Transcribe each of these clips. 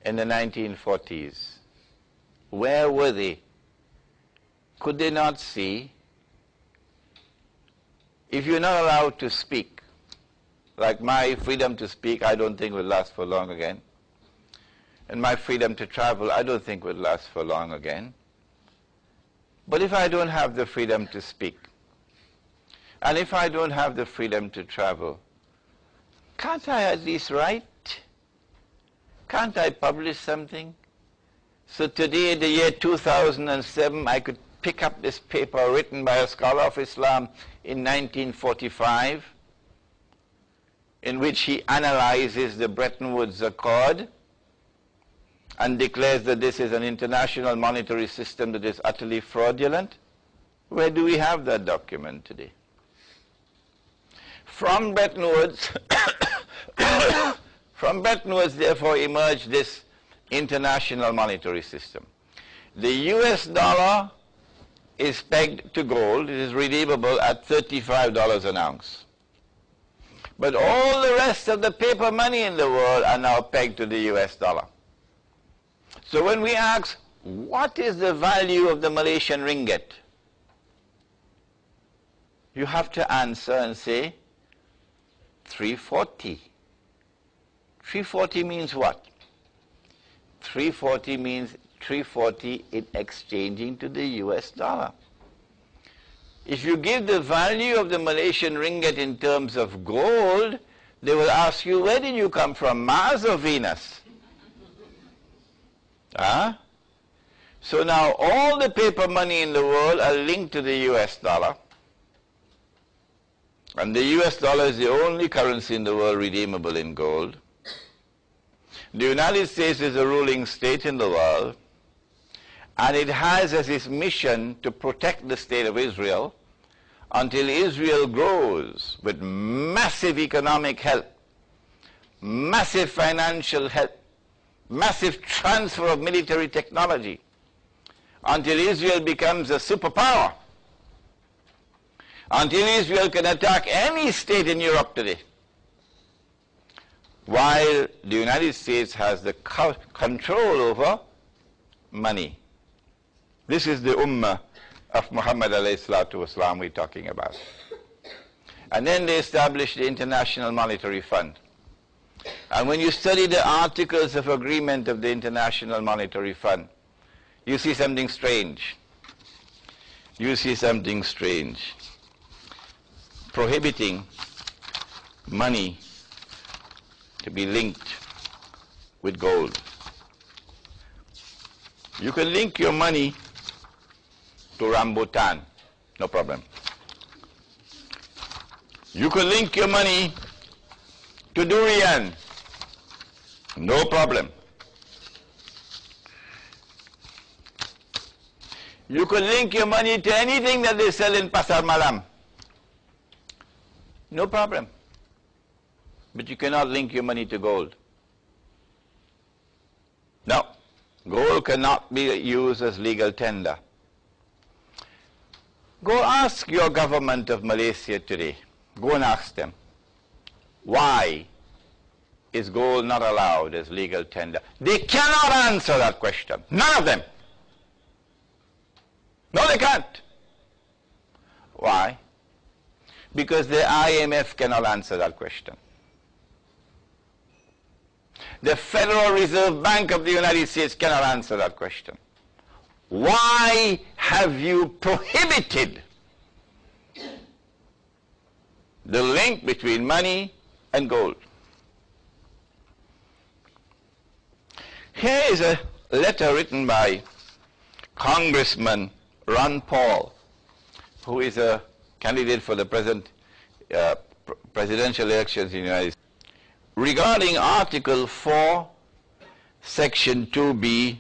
in the 1940s? Where were they? Could they not see? If you're not allowed to speak, like my freedom to speak, I don't think will last for long again. And my freedom to travel, I don't think will last for long again. But if I don't have the freedom to speak, and if I don't have the freedom to travel, can't I at least write? Can't I publish something? So today, in the year 2007, I could pick up this paper written by a scholar of Islam in 1945, in which he analyzes the Bretton Woods Accord and declares that this is an international monetary system that is utterly fraudulent. Where do we have that document today? From Bretton Woods, therefore, emerged this international monetary system. The US dollar is pegged to gold. It is redeemable at $35 an ounce. But all the rest of the paper money in the world are now pegged to the US dollar. So when we ask, what is the value of the Malaysian ringgit? You have to answer and say, 340. 340 means what? 340 means 340 in exchanging to the US dollar. If you give the value of the Malaysian ringgit in terms of gold, they will ask you, where did you come from, Mars or Venus? Huh? So now all the paper money in the world are linked to the US dollar. And the US dollar is the only currency in the world redeemable in gold. The United States is a ruling state in the world, and it has as its mission to protect the state of Israel until Israel grows with massive economic help, massive financial help, massive transfer of military technology, until Israel becomes a superpower, until Israel can attack any state in Europe today, while the United States has the control over money. This is the ummah of Muhammad alayhi salatu wasalam we're talking about. And then they established the International Monetary Fund. And when you study the articles of agreement of the International Monetary Fund, you see something strange. You see something strange. Prohibiting money to be linked with gold. You can link your money to rambutan, no problem. You can link your money to durian, no problem. You can link your money to anything that they sell in Pasar Malam, no problem. But you cannot link your money to gold. No, gold cannot be used as legal tender. Go ask your government of Malaysia today. Go and ask them, why is gold not allowed as legal tender? They cannot answer that question. None of them. No, they can't. Why? Because the IMF cannot answer that question. The Federal Reserve Bank of the United States cannot answer that question. Why have you prohibited the link between money and gold? Here is a letter written by Congressman Ron Paul, who is a candidate for the present presidential elections in the United States, regarding Article 4, Section 2B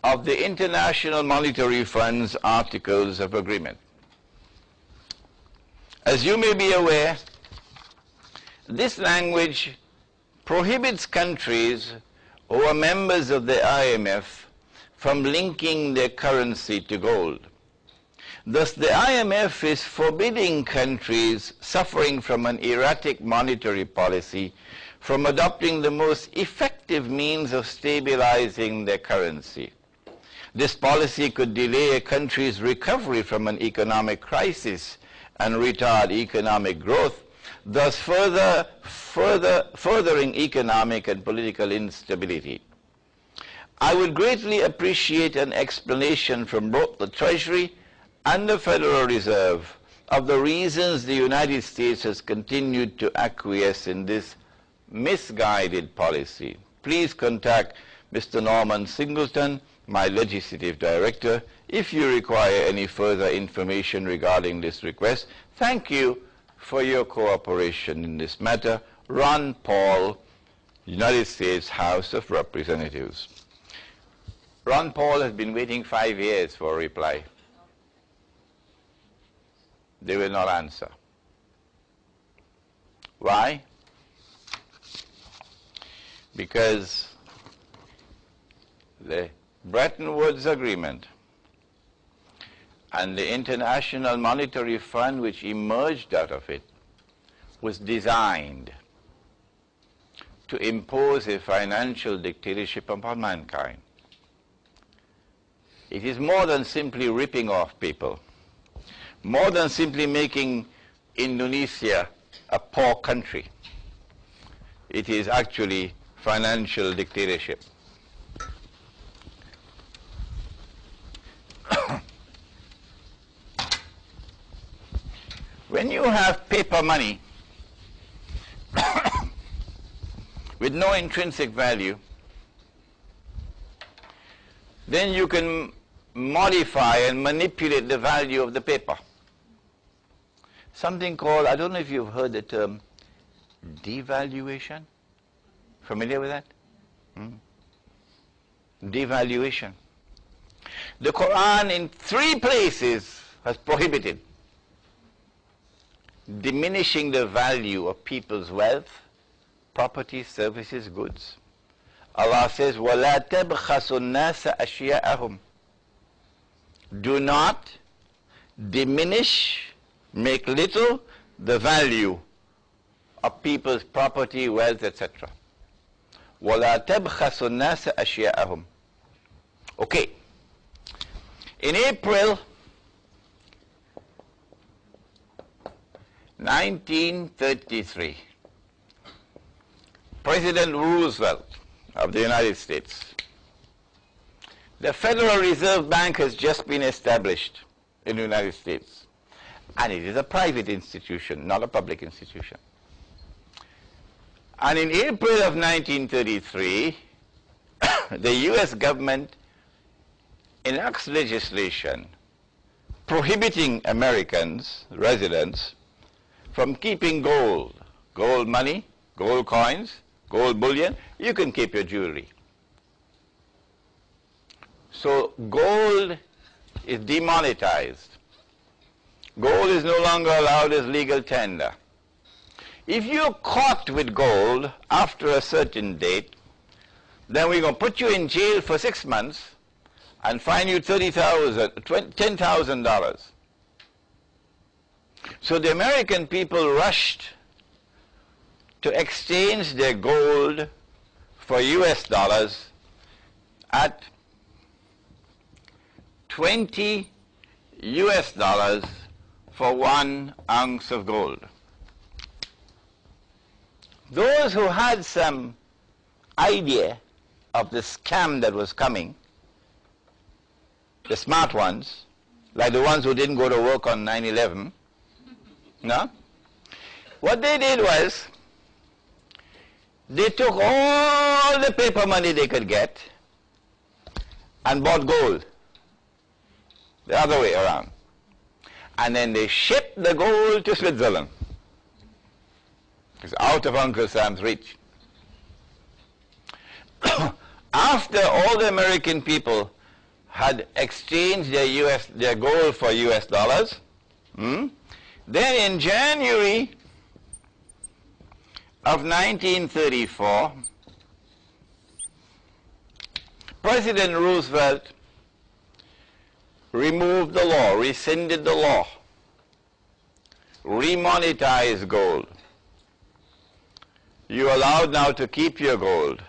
of the International Monetary Fund's Articles of Agreement. As you may be aware, this language prohibits countries who are members of the IMF from linking their currency to gold. Thus, the IMF is forbidding countries suffering from an erratic monetary policy from adopting the most effective means of stabilizing their currency. This policy could delay a country's recovery from an economic crisis and retard economic growth, thus furthering economic and political instability. I would greatly appreciate an explanation from both the Treasury and the Federal Reserve of the reasons the United States has continued to acquiesce in this misguided policy. Please contact Mr. Norman Singleton, my legislative director, if you require any further information regarding this request. Thank you for your cooperation in this matter. Ron Paul, United States House of Representatives. Ron Paul has been waiting 5 years for a reply. They will not answer. Why? Because the Bretton Woods Agreement and the International Monetary Fund, which emerged out of it, was designed to impose a financial dictatorship upon mankind. It is more than simply ripping off people, more than simply making Indonesia a poor country. It is actually financial dictatorship. When you have paper money with no intrinsic value, then you can modify and manipulate the value of the paper. Something called, I don't know if you've heard the term devaluation. Familiar with that? Devaluation. The Quran in 3 places has prohibited diminishing the value of people's wealth, property, services, goods. Allah says, وَلَا تَبْخَسُوا النَّاسَ أَشْيَاءَهُمْ. Do not diminish, make little the value of people's property, wealth, etc. وَلَا تَبْخَسُوا النَّاسَ أَشْيَاءَهُمْ. Okay. In April 1933, President Roosevelt of the United States, the Federal Reserve Bank has just been established in the United States, and it is a private institution, not a public institution. And in April of 1933, the US government enacts legislation prohibiting Americans, residents, from keeping gold, gold money, gold coins, gold bullion. You can keep your jewelry. So gold is demonetized. Gold is no longer allowed as legal tender. If you're caught with gold after a certain date, then we're going to put you in jail for 6 months and fine you $10,000. So the American people rushed to exchange their gold for US dollars at 20 US dollars for 1 ounce of gold. Those who had some idea of the scam that was coming, the smart ones, like the ones who didn't go to work on 9/11, no? What they did was, they took all the paper money they could get and bought gold, the other way around. And then they shipped the gold to Switzerland. It's out of Uncle Sam's reach. After all the American people had exchanged their gold for US dollars, then in January of 1934, President Roosevelt removed the law, rescinded the law, remonetized gold. You are allowed now to keep your gold.